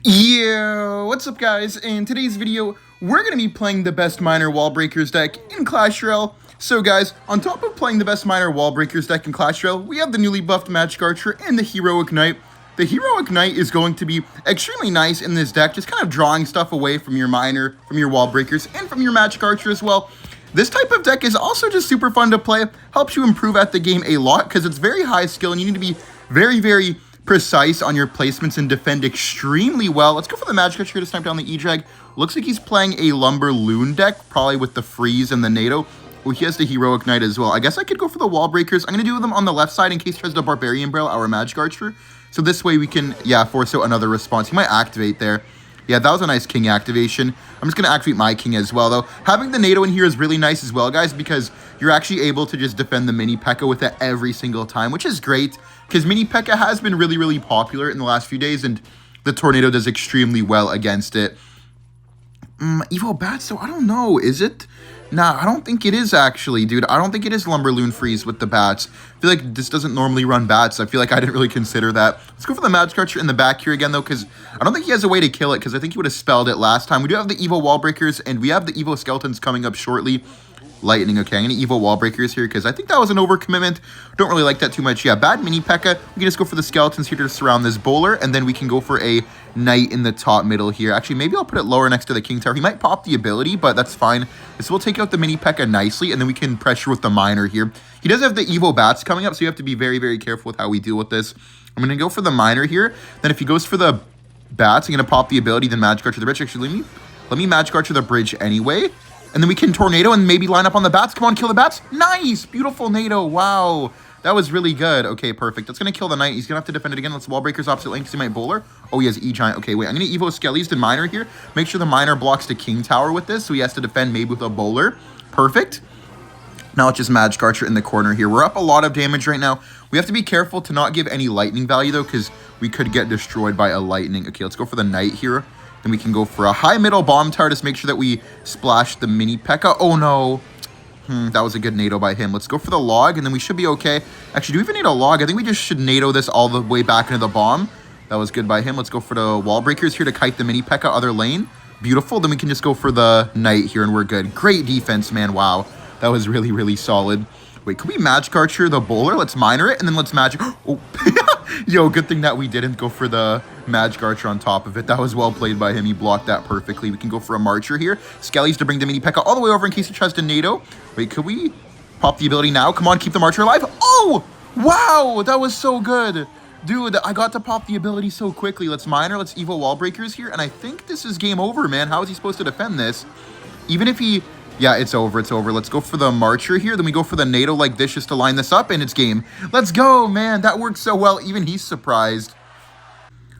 Yo, what's up guys? In today's video, we're going to be playing the best miner wall breakers deck in Clash Royale. So guys, on top of playing the best miner wall breakers deck in Clash Royale, we have the newly buffed Magic Archer and the Heroic Knight. The Heroic Knight is going to be extremely nice in this deck, just kind of drawing stuff away from your miner, from your wall breakers, and from your Magic Archer as well. This type of deck is also just super fun to play, helps you improve at the game a lot because it's very high skill and you need to be very precise on your placements and defend extremely well. Let's go for the Magic Archer to snipe down the E-Drag. Looks like he's playing a Lumber Loon deck, probably with the Freeze and the NATO. Well, he has the Heroic Knight as well. I guess I could go for the Wall Breakers. I'm going to do them on the left side in case he tries to Barbarian Barrel our Magic Archer. So this way we can, force out another response. He might activate there. Yeah, that was a nice King activation. I'm just going to activate my King as well, though. Having the NATO in here is really nice as well, guys, because you're actually able to just defend the Mini P.E.K.K.A. with it every single time, which is great, because Mini P.E.K.K.A. has been really popular in the last few days, and the Tornado does extremely well against it. Evo Bats, though, I don't know. Is it? Nah, I don't think it is, actually, dude. I don't think it is Lumber Loon Freeze with the Bats. I feel like this doesn't normally run Bats. I feel like I didn't really consider that. Let's go for the Magic Archer in the back here again, though, because I don't think he has a way to kill it, because I think he would have spelled it last time. We do have the Evo Wall Breakers, and we have the Evo Skeletons coming up shortly. Lightning, okay, I'm going to Evo Wall Breakers here, because I think that was an overcommitment. Don't really like that too much. Yeah, bad Mini P.E.K.K.A. We can just go for the Skeletons here to surround this Bowler, and then we can go for a Knight in the top middle here. Actually, maybe I'll put it lower next to the King Tower. He might pop the ability, but that's fine. So we'll take out the Mini P.E.K.K.A. nicely, and then we can pressure with the Miner here. He does have the Evo Bats coming up, so you have to be very careful with how we deal with this. I'm going to go for the Miner here. Then if he goes for the Bats, I'm going to pop the ability, then Magic Archer the Bridge. Actually, let me Magic Archer the Bridge anyway. And then we can Tornado and maybe line up on the Bats. Come on, kill the Bats. Nice! Beautiful NATO. Wow. That was really good. Okay, perfect. That's going to kill the Knight. He's going to have to defend it again. Let's Wall Breakers opposite lane because he might Bowler. Oh, he has E-Giant. Okay, wait. I'm going to Evo Skellies to Miner here. Make sure the Miner blocks the King Tower with this, so he has to defend maybe with a Bowler. Perfect. Now it's just Magic Archer in the corner here. We're up a lot of damage right now. We have to be careful to not give any Lightning value, though, because we could get destroyed by a Lightning. Okay, let's go for the Knight here. Then we can go for a high middle bomb tower to make sure that we splash the Mini P.E.K.K.A. Oh, no. That was a good NATO by him. Let's go for the log, and then we should be okay. Actually, do we even need a log? I think we just should NATO this all the way back into the bomb. That was good by him. Let's go for the Wall Breakers here to kite the Mini P.E.K.K.A. other lane. Beautiful. Then we can just go for the Knight here, and we're good. Great defense, man. Wow. That was really solid. Wait, could we Magic Archer the Bowler? Let's Miner it, and then let's Magic... Oh, yo, good thing that we didn't go for the Magic Archer on top of it. That was well played by him. He blocked that perfectly. We can go for a Marcher here. Skellies to bring the Mini P.E.K.K.A. all the way over in case he tries to NATO. Wait, could we pop the ability now? Come on, keep the Marcher alive. Oh, wow, that was so good. Dude, I got to pop the ability so quickly. Let's Miner, let's Evo Wall Breakers here, and I think this is game over, man. How is he supposed to defend this? Even if he... Yeah, it's over. Let's go for the Marcher here. Then we go for the NATO like this just to line this up, and it's game. Let's go, man. That worked so well. Even he's surprised.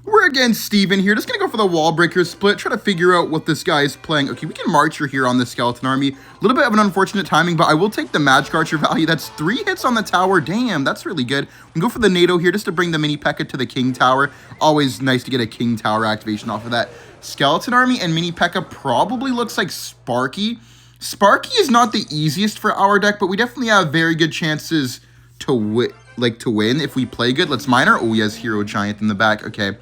We're against Steven here. Just going to go for the Wall Breaker split. Try to figure out what this guy is playing. Okay, we can Marcher here on the Skeleton Army. A little bit of an unfortunate timing, but I will take the Magic Archer value. That's 3 hits on the tower. Damn, that's really good. We can go for the NATO here just to bring the Mini P.E.K.K.A. to the King Tower. Always nice to get a King Tower activation off of that. Skeleton Army and Mini P.E.K.K.A. probably looks like Sparky. Sparky is not the easiest for our deck, but we definitely have very good chances to win if we play good. Let's Miner. Oh, he has Hero Giant in the back. Okay.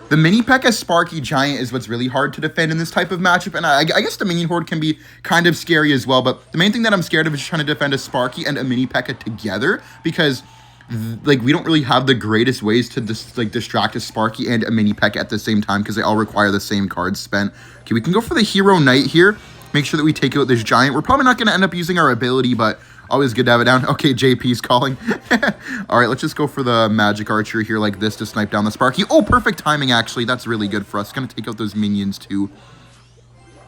The Mini P.E.K.K.A. Sparky Giant is what's really hard to defend in this type of matchup, and I guess the Minion Horde can be kind of scary as well, but the main thing that I'm scared of is trying to defend a Sparky and a Mini P.E.K.K.A. together, because we don't really have the greatest ways to distract a Sparky and a Mini P.E.K.K.A. at the same time, because they all require the same cards spent. Okay, we can go for the Hero Knight here. Make sure that we take out this Giant. We're probably not going to end up using our ability, but always good to have it down. Okay, JP's calling. All right, let's just go for the Magic Archer here like this to snipe down the Sparky. Oh, perfect timing, actually. That's really good for us. Going to take out those minions, too.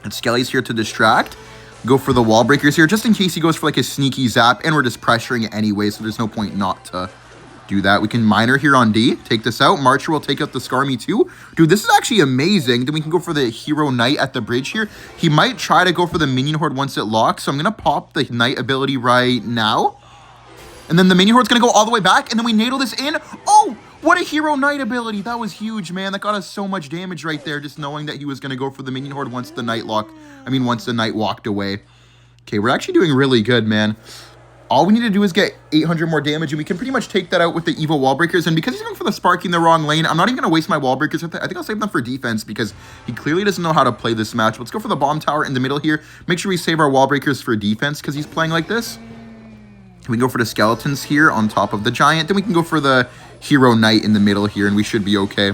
And Skelly's here to distract. Go for the Wall Breakers here, just in case he goes for, like, a sneaky zap. And we're just pressuring it anyway, so there's no point not to do that. We can Miner here on D. Take this out. Marcher will take out the Skarmy too. Dude, this is actually amazing. Then we can go for the Hero Knight at the bridge here. He might try to go for the Minion Horde once it locks. So I'm going to pop the Knight ability right now. And then the Minion Horde's going to go all the way back. And then we NATO this in. Oh, what a Hero Knight ability. That was huge, man. That got us so much damage right there. Just knowing that he was going to go for the Minion Horde once the Knight walked away. Okay, we're actually doing really good, man. All we need to do is get 800 more damage, and we can pretty much take that out with the evil wall breakers. And because he's going for the Sparky in the wrong lane, I'm not even going to waste my wall breakers. I think I'll save them for defense because he clearly doesn't know how to play this match. Let's go for the bomb tower in the middle here. Make sure we save our wall breakers for defense because he's playing like this. We can go for the skeletons here on top of the giant. Then we can go for the hero knight in the middle here, and we should be okay.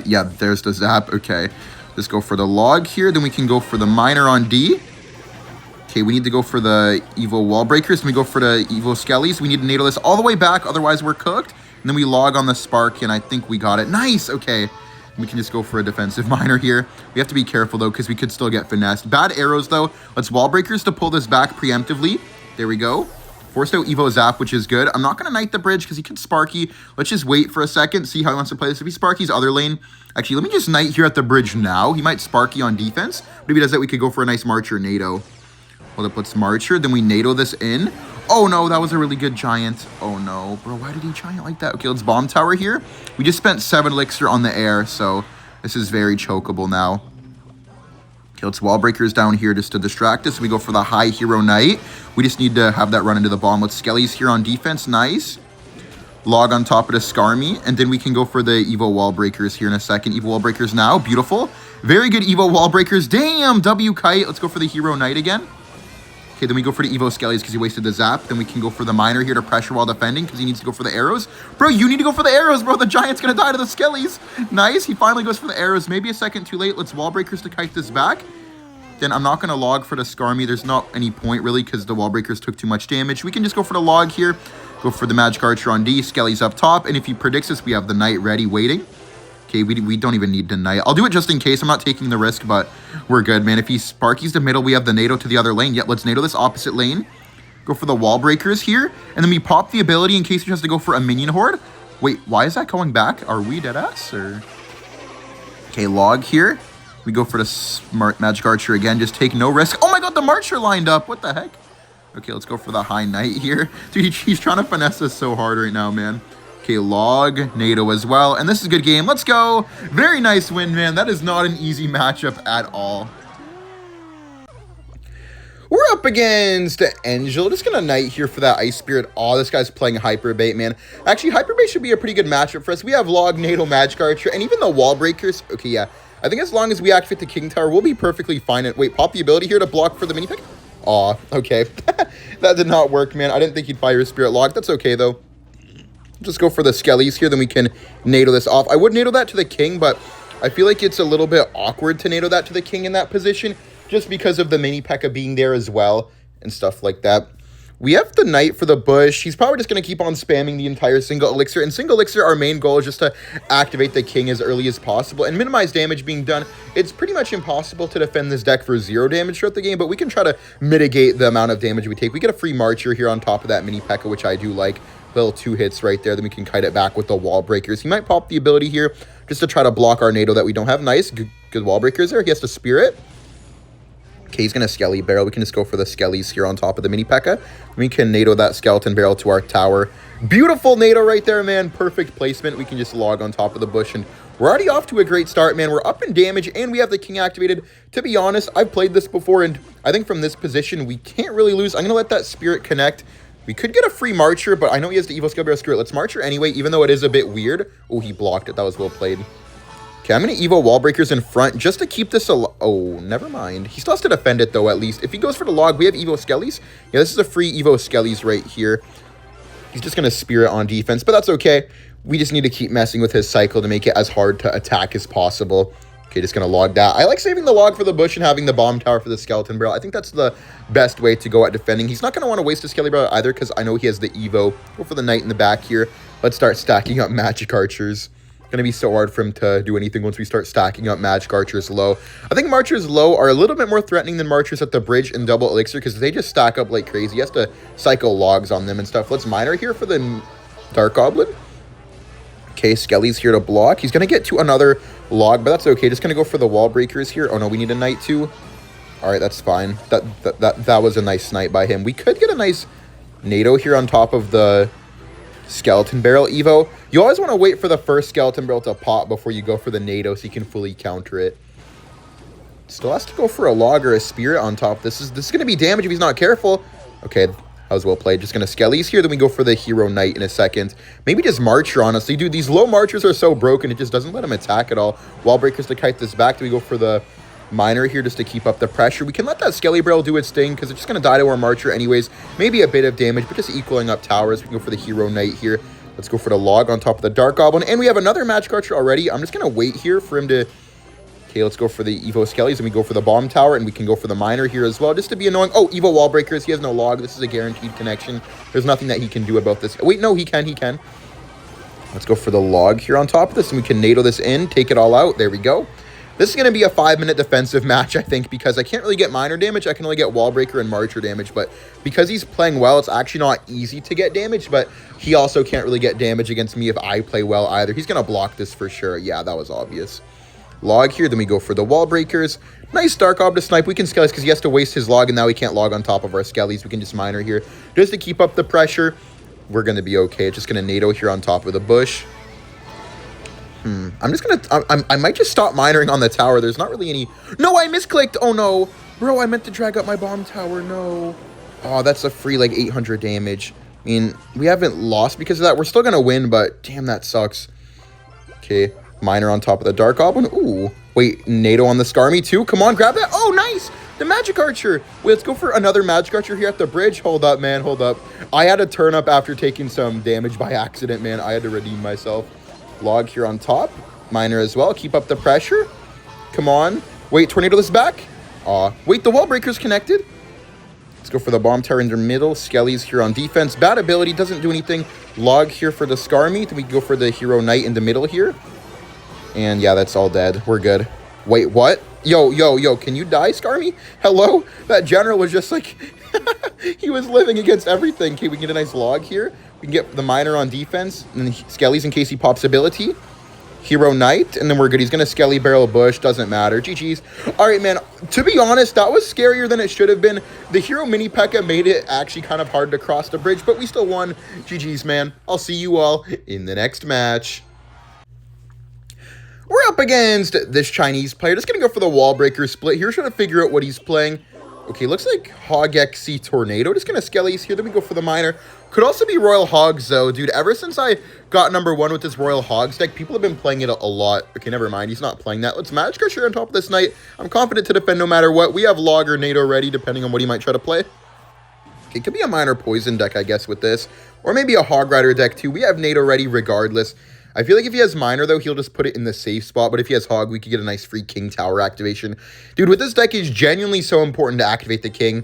Yeah, there's the zap. Okay, let's go for the log here. Then we can go for the miner on D. Okay, we need to go for the evil wall breakers. Then we go for the evil skellies. We need to NATO this all the way back, otherwise we're cooked. And then we log on the Spark, and I think we got it. Nice, okay. We can just go for a defensive miner here. We have to be careful, though, because we could still get finessed. Bad arrows, though. Let's wall breakers to pull this back preemptively. There we go. Forced out Evo Zap, which is good. I'm not going to knight the bridge because he could Sparky. Let's just wait for a second, see how he wants to play this. If he Sparky's other lane, actually, let me just knight here at the bridge now. He might Sparky on defense. But if he does that, we could go for a nice Marcher NATO. Hold up, let's Marcher. Then we NATO this in. Oh, no, that was a really good giant. Oh, no. Bro, why did he giant like that? Okay, let's bomb tower here. We just spent 7 elixir on the air, so this is very chokeable now. Okay, let's wall breakers down here just to distract us. We go for the high hero knight. We just need to have that run into the bomb. Let's skellies here on defense. Nice. Log on top of the Skarmy. And then we can go for the Evo wall breakers here in a second. Evo wall breakers now. Beautiful. Very good Evo wall breakers. Damn, W kite. Let's go for the hero knight again. Okay, then we go for the Evo skellies because he wasted the zap. Then we can go for the miner here to pressure while defending because he needs to go for the arrows. Bro, you need to go for the arrows, bro. The giant's going to die to the skellies. Nice. He finally goes for the arrows. Maybe a second too late. Let's wall breakers to kite this back. Then I'm not going to log for the Skarmy. There's not any point, really, because the wall breakers took too much damage. We can just go for the log here. Go for the Magic Archer on D. Skelly's up top. And if he predicts us, we have the knight ready, waiting. Okay, we don't even need the knight. I'll do it just in case. I'm not taking the risk, but we're good, man. If he Sparky's the middle, we have the NATO to the other lane. Yep, let's NATO this opposite lane. Go for the wall breakers here. And then we pop the ability in case he has to go for a minion horde. Wait, why is that going back? Are we dead ass, or? Okay, log here. We go for the smart Magic Archer again. Just take no risk. Oh my god, the Marcher lined up. What the heck? Okay, let's go for the high knight here. Dude, he's trying to finesse us so hard right now, man. Okay, log, NATO as well. And this is a good game. Let's go. Very nice win, man. That is not an easy matchup at all. We're up against Angel. Just gonna knight here for that Ice Spirit. Oh, this guy's playing Hyperbait, man. Actually, Hyperbait should be a pretty good matchup for us. We have log, NATO, Magic Archer, and even the wall breakers. Okay, yeah. I think as long as we activate the King Tower, we'll be perfectly fine. Wait, pop the ability here to block for the mini pick? Aw, okay. That did not work, man. I didn't think he'd fire Spirit Log. That's okay, though. Just go for the skellies here, then we can NATO this off. I would NATO that to the king, but I feel like it's a little bit awkward to NATO that to the king in that position, just because of the mini P.E.K.K.A being there as well, and stuff like that. We have the knight for the bush. He's probably just going to keep on spamming the entire single elixir. And single elixir, our main goal is just to activate the king as early as possible and minimize damage being done. It's pretty much impossible to defend this deck for 0 damage throughout the game, but we can try to mitigate the amount of damage we take. We get a free Marcher here on top of that mini P.E.K.K.A, which I do like. Little 2 hits right there. Then we can kite it back with the wall breakers. He might pop the ability here just to try to block our NATO that we don't have. Nice. Good wall breakers there. He has to Spirit. Okay, he's going to Skelly Barrel. We can just go for the Skellies here on top of the mini P.E.K.K.A. We can NATO that Skeleton Barrel to our tower. Beautiful NATO right there, man. Perfect placement. We can just log on top of the bush, and we're already off to a great start, man. We're up in damage, and we have the king activated. To be honest, I've played this before, and I think from this position, we can't really lose. I'm going to let that Spirit connect. We could get a free Marcher, but I know he has the Evo Skill Barrel. Screw it. Let's Marcher anyway, even though it is a bit weird. Oh, he blocked it. That was well played. Okay, I'm going to Evo Wall Breakers in front just to keep this alive. Oh, never mind. He still has to defend it, though, at least. If he goes for the log, we have Evo Skellies. Yeah, this is a free Evo Skellies right here. He's just going to Spirit on defense, but that's okay. We just need to keep messing with his cycle to make it as hard to attack as possible. Okay, just going to log that. I like saving the log for the bush and having the bomb tower for the Skeleton Barrel. I think that's the best way to go at defending. He's not going to want to waste a Skeleton Barrel either because I know he has the Evo. Go for the Knight in the back here. Let's start stacking up Magic Archers. Going to be so hard for him to do anything once we start stacking up Magic Archers low. I think Marchers low are a little bit more threatening than Marchers at the bridge and double elixir because they just stack up like crazy. He has to cycle logs on them and stuff. Let's Miner here for the Dark Goblin. Okay, Skelly's here to block. He's going to get to another log, but that's okay. Just going to go for the wall breakers here. Oh, no, we need a Knight too. All right, that's fine. That was a nice snipe by him. We could get a nice NATO here on top of the Skeleton Barrel Evo. You always want to wait for the first Skeleton Barrel to pop before you go for the NATO so you can fully counter it. Still has to go for a log or a Spirit on top. This is going to be damage if he's not careful. Okay, That was well played. Just going to Skellies here. Then we go for the Hero Knight in a second. Maybe just Marcher, honestly. Dude, these low Marchers are so broken. It just doesn't let him attack at all. Wall Breakers to kite this back. Do we go for the Miner here just to keep up the pressure? We can let that Skelly Barrel do its thing because it's just going to die to our Marcher anyways. Maybe a bit of damage, but just equaling up towers. We can go for the Hero Knight here. Let's go for the Log on top of the Dark Goblin. And we have another Magic Archer already. I'm just going to wait here for him to... Okay, let's go for the Evo Skellies, and we go for the Bomb Tower, and we can go for the Miner here as well, just to be annoying. Oh, Evo Wall Breakers. He has no Log. This is a guaranteed connection. There's nothing that he can do about this. Wait, no, he can. Let's go for the Log here on top of this, and we can NATO this in, take it all out. There we go. This is going to be a 5-minute defensive match, I think, because I can't really get Miner damage. I can only get Wall Breaker and Marcher damage, but because he's playing well, it's actually not easy to get damage, but he also can't really get damage against me if I play well either. He's going to block this for sure. Yeah, that was obvious. Log here, then we go for the Wall Breakers. Nice Dark Ob to snipe. We can Skellies because he has to waste his Log, and now he can't Log on top of our Skellies. We can just Miner here just to keep up the pressure. We're going to be okay. It's just going to NATO here on top of the bush. I'm just going to... I might just stop Minering on the tower. There's not really any... No, I misclicked. Oh, no. Bro, I meant to drag up my Bomb Tower. No. Oh, that's a free, like, 800 damage. I mean, we haven't lost because of that. We're still going to win, but damn, that sucks. Okay. Miner on top of the Dark Goblin. Ooh. Wait, NATO on the Skarmy too. Come on, grab that. Oh, nice. The Magic Archer. Wait, let's go for another Magic Archer here at the bridge. Hold up, man. Hold up. I had to turn up after taking some damage by accident, man. I had to redeem myself. Log here on top. Miner as well. Keep up the pressure. Come on. Wait, Tornado this back. Aw. Wait, the Wall Breaker's connected. Let's go for the Bomb Tower in the middle. Skellies here on defense. Bad ability. Doesn't do anything. Log here for the Skarmy. Then we go for the Hero Knight in the middle here. And yeah, that's all dead. We're good. Wait, what? Yo, can you die, Skarmy? Hello? That general was just like... he was living against everything. Okay, we can get a nice Log here. We can get the Miner on defense. And then Skellies in case he pops ability. Hero Knight. And then we're good. He's going to Skelly Barrel Bush. Doesn't matter. GG's. Alright, man. To be honest, that was scarier than it should have been. The Hero Mini P.E.K.K.A. made it actually kind of hard to cross the bridge. But we still won. GG's, man. I'll see you all in the next match. We're up against this Chinese player. Just going to go for the Wall Breaker split here. Trying to figure out what he's playing. Okay, looks like Hog XC Tornado. Just going to Skellies here. Then we go for the Miner. Could also be Royal Hogs, though. Dude, ever since I got #1 with this Royal Hogs deck, people have been playing it a lot. Okay, never mind. He's not playing that. Let's Magic Archer on top of this Knight. I'm confident to defend no matter what. We have Log or NATO ready, depending on what he might try to play. Okay, could be a Miner Poison deck, I guess, with this. Or maybe a Hog Rider deck, too. We have NATO ready regardless. I feel like if he has Miner, though, he'll just put it in the safe spot. But if he has Hog, we could get a nice free King Tower activation. Dude, with this deck, it's genuinely so important to activate the King.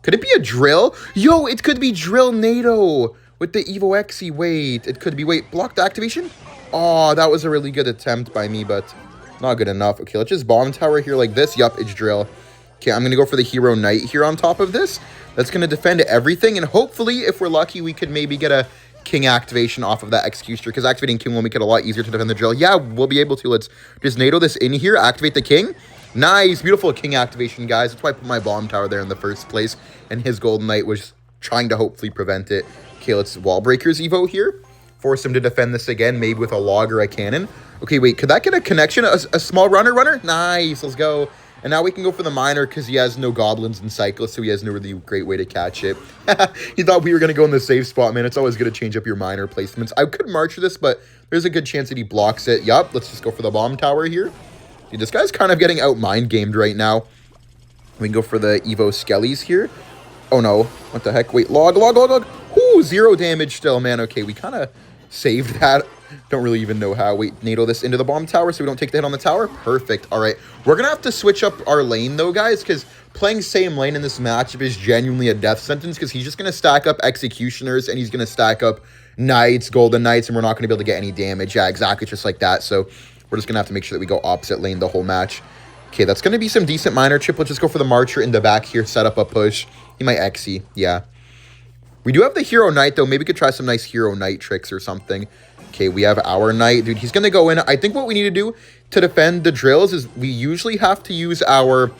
Could it be a Drill? Yo, it could be Drill NATO with the Evo XE. Wait, it could be... Wait, blocked activation? Oh, that was a really good attempt by me, but not good enough. Okay, let's just Bomb Tower here like this. Yup, it's Drill. Okay, I'm going to go for the Hero Knight here on top of this. That's going to defend everything. And hopefully, if we're lucky, we could maybe get a King activation off of that Executioner, because activating King will make it a lot easier to defend the Drill. Yeah, we'll be able to. Let's just NATO this in here, activate the King. Nice, beautiful King activation, guys. That's why I put my Bomb Tower there in the first place, and his Golden Knight was trying to hopefully prevent it. Okay, let's Wall Breakers Evo here. Force him to defend this again, maybe with a Log or a Cannon. Okay, wait, could that get a connection? A small runner? Nice, let's go. And now we can go for the Miner because he has no Goblins and Cyclists, so he has no really great way to catch it. He thought we were going to go in the safe spot, man. It's always good to change up your Miner placements. I could March this, but there's a good chance that he blocks it. Yup, let's just go for the Bomb Tower here. Dude, this guy's kind of getting out-mind gamed right now. We can go for the Evo Skellies here. Oh, no. What the heck? Wait, Log. Ooh, 0 damage still, man. Okay, we kind of saved that. Don't really even know how. Wait, NATO this into the Bomb Tower so we don't take the hit on the tower. Perfect. All right. We're going to have to switch up our lane, though, guys, because playing same lane in this matchup is genuinely a death sentence because he's just going to stack up Executioners and he's going to stack up Knights, Golden Knights, and we're not going to be able to get any damage. Yeah, exactly, just like that. So we're just going to have to make sure that we go opposite lane the whole match. Okay, that's going to be some decent Miner chip. Let's just go for the Marcher in the back here, set up a push. He might Xe. Yeah. We do have the Hero Knight, though. Maybe we could try some nice Hero Knight tricks or something. Okay, we have our Knight. Dude, he's going to go in. I think what we need to do to defend the Drills is we usually have to use our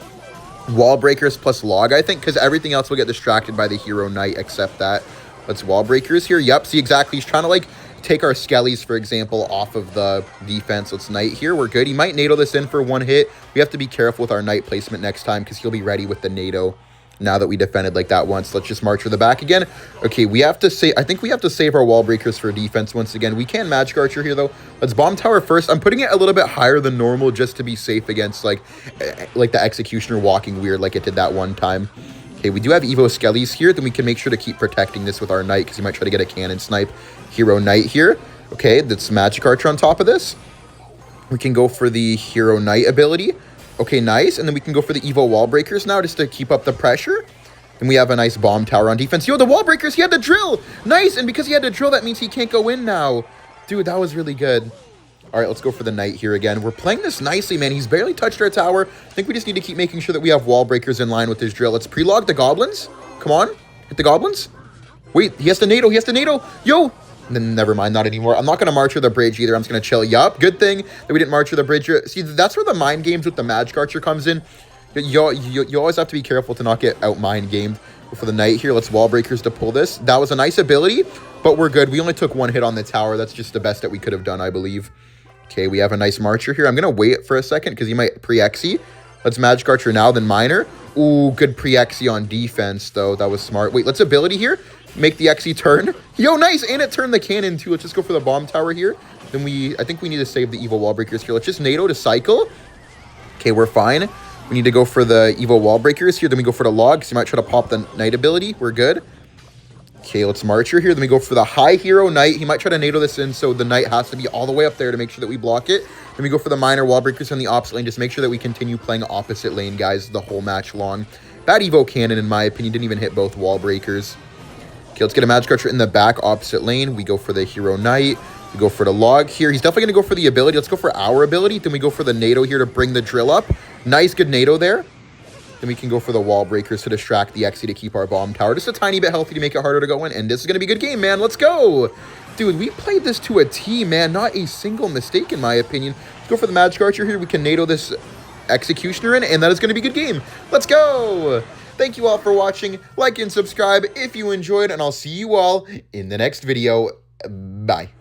Wall Breakers plus Log, I think, because everything else will get distracted by the Hero Knight except that. Let's Wall Breakers here. Yep, see, exactly. He's trying to, like, take our Skellies, for example, off of the defense. Let's Knight here. We're good. He might NATO this in for one hit. We have to be careful with our Knight placement next time because he'll be ready with the NATO. Now that we defended like that once, let's just march for the back again. Okay, we have to save. I think we have to save our wall breakers for defense once again. We can magic archer here though. Let's bomb tower first. I'm putting it a little bit higher than normal just to be safe against like the executioner walking weird like it did that one time. Okay, we do have Evo Skellies here. Then we can make sure to keep protecting this with our knight because he might try to get a cannon snipe hero knight here. Okay, that's magic archer on top of this. We can go for the hero knight ability. Okay, nice. And then we can go for the Evo wall breakers now just to keep up the pressure. And we have a nice bomb tower on defense. Yo, the wall breakers, he had to drill. Nice. And because he had to drill, that means he can't go in now. Dude, that was really good. All right, let's go for the knight here again. We're playing this nicely, man. He's barely touched our tower. I think we just need to keep making sure that we have wall breakers in line with his drill. Let's pre-log the goblins. Come on. Hit the goblins. Wait, he has to NATO. He has to NATO. Yo. Then never mind, not anymore. I'm not going to march with the bridge either. I'm just going to chill. Yup, good thing that we didn't march with the bridge. See, that's where the mind games with the magic archer comes in. You always have to be careful to not get out mind gamed. For the knight here, let's wall breakers to pull this. That was a nice ability, but we're good. We only took one hit on the tower. That's just the best that we could have done, I believe. Okay, we have a nice marcher here. I'm going to wait for a second because he might pre-exy. Let's magic archer now, then miner. Ooh, good pre-exy on defense, though. That was smart. Wait, let's ability here. Make the XE turn. Yo, nice. And it turned the cannon, too. Let's just go for the bomb tower here. Then I think we need to save the Evo wall breakers here. Let's just NATO to cycle. Okay, we're fine. We need to go for the Evo wall breakers here. Then we go for the log, because he might try to pop the knight ability. We're good. Okay, let's marcher here. Then we go for the high hero knight. He might try to NATO this in, so the knight has to be all the way up there to make sure that we block it. Then we go for the minor wall breakers on the opposite lane. Just make sure that we continue playing opposite lane, guys, the whole match long. Bad Evo cannon, in my opinion. Didn't even hit both wall breakers. Okay, let's get a magic archer in the back opposite lane. We go for the hero knight. We go for the log here. He's definitely going to go for the ability. Let's go for our ability. Then we go for the NATO here to bring the drill up. Nice, good NATO there. Then we can go for the wall breakers to distract the XE to keep our bomb tower. Just a tiny bit healthy to make it harder to go in. And this is going to be a good game, man. Let's go. Dude, we played this to a T, man. Not a single mistake, in my opinion. Let's go for the magic archer here. We can NATO this executioner in, and that is going to be a good game. Let's go. Thank you all for watching. Like and subscribe if you enjoyed, and I'll see you all in the next video. Bye.